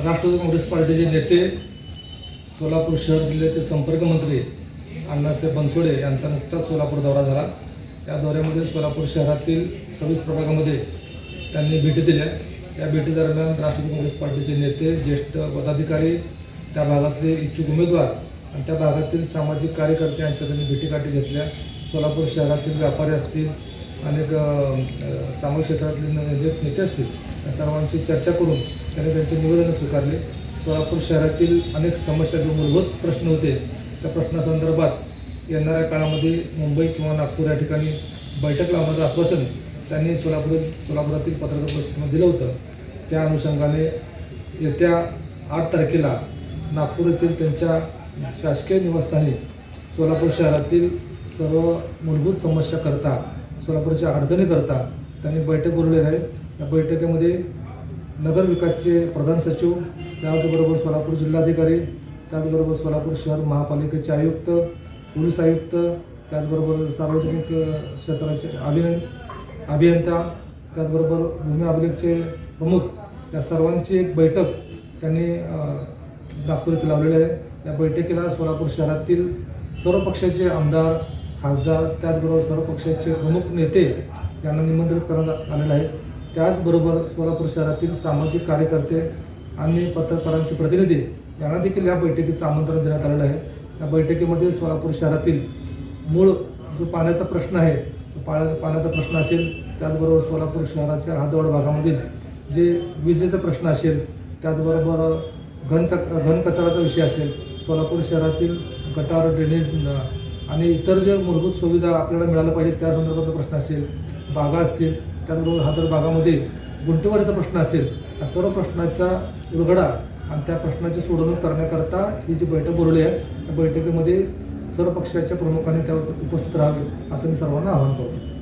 राष्ट्रवादी काँग्रेस पार्टीचे नेते, सोलापूर शहर जिल्ह्याचे संपर्कमंत्री अण्णासाहेब बनसोडे यांचा नुकताच सोलापूर दौरा झाला। या दौऱ्यामध्ये सोलापूर शहरातील 26 प्रभागामध्ये त्यांनी भेटी दिल्या। या भेटीदरम्यान राष्ट्रवादी काँग्रेस पार्टीचे नेते, ज्येष्ठ पदाधिकारी, त्या भागातले इच्छुक उमेदवार आणि त्या भागातील सामाजिक कार्यकर्ते यांच्या त्यांनी भेटीगाठी घेतल्या। सोलापूर शहरातील व्यापारी असतील, अनेक सामाजिक क्षेत्रातले नेते असतील, या सर्वांशी चर्चा करून त्यांनी त्यांचे निवेदन स्वीकारले। सोलापूर शहरातील अनेक समस्या, जो मूलभूत प्रश्न होते, त्या प्रश्नासंदर्भात येणाऱ्या काळामध्ये मुंबई किंवा नागपूर या ठिकाणी बैठक लावण्याचं आश्वासन त्यांनी सोलापुरातील पत्रकार परिषदेमध्ये दिलं होतं। त्या अनुषंगाने येत्या 8 तारखेला नागपूर येथील त्यांच्या शासकीय निवासस्थानी सोलापूर शहरातील सर्व मूलभूत समस्या करता, सोलापूरच्या अडचणी करता त्यांनी बैठक बोलवलेली आहे। या बैठकीमध्ये नगर विकासचे प्रधान सचिव, त्याचबरोबर सोलापूर जिल्हाधिकारी, त्याचबरोबर सोलापूर शहर महापालिकेचे आयुक्त, पोलीस आयुक्त, त्याचबरोबर सार्वजनिक क्षेत्राचे अभियंता, त्याचबरोबर भूमी अभिलेखचे प्रमुख, या सर्वांची एक बैठक त्यांनी नागपूर येथे लावलेली आहे। या बैठकीला सोलापूर शहरातील सर्व पक्षाचे आमदार, खासदार, त्याचबरोबर सर्व पक्षाचे प्रमुख नेते यांना निमंत्रित करण्यात आलेलं आहे। त्याचबरोबर सोलापूर शहरातील सामाजिक कार्यकर्ते आणि पत्रकारांचे प्रतिनिधी यांना देखील या बैठकीचं आमंत्रण देण्यात आलेलं आहे। या बैठकीमध्ये सोलापूर शहरातील मूळ जो पाण्याचा प्रश्न आहे, तो पाण्याचा प्रश्न असेल, त्याचबरोबर सोलापूर शहराच्या हद्दवाढ भागामधील जे विजेचा प्रश्न असेल, त्याचबरोबर घनकचऱ्याचा विषय असेल, सोलापूर शहरातील गटार, ड्रेनेज आणि इतर जे मूलभूत सुविधा आपल्याला मिळाल्या पाहिजेत त्या संदर्भाचा प्रश्न असेल, बागा असतील, त्याचबरोबर हदर भागामध्ये गुंठेवारीचा प्रश्न असेल, या सर्व प्रश्नाचा उलगडा आणि त्या प्रश्नाची सोडवणूक करण्याकरता ही जी बैठक बोलवली आहे, त्या बैठकीमध्ये सर्व पक्षाच्या प्रमुखांनी त्यावर उपस्थित राहावे असं मी सर्वांना आवाहन करतो।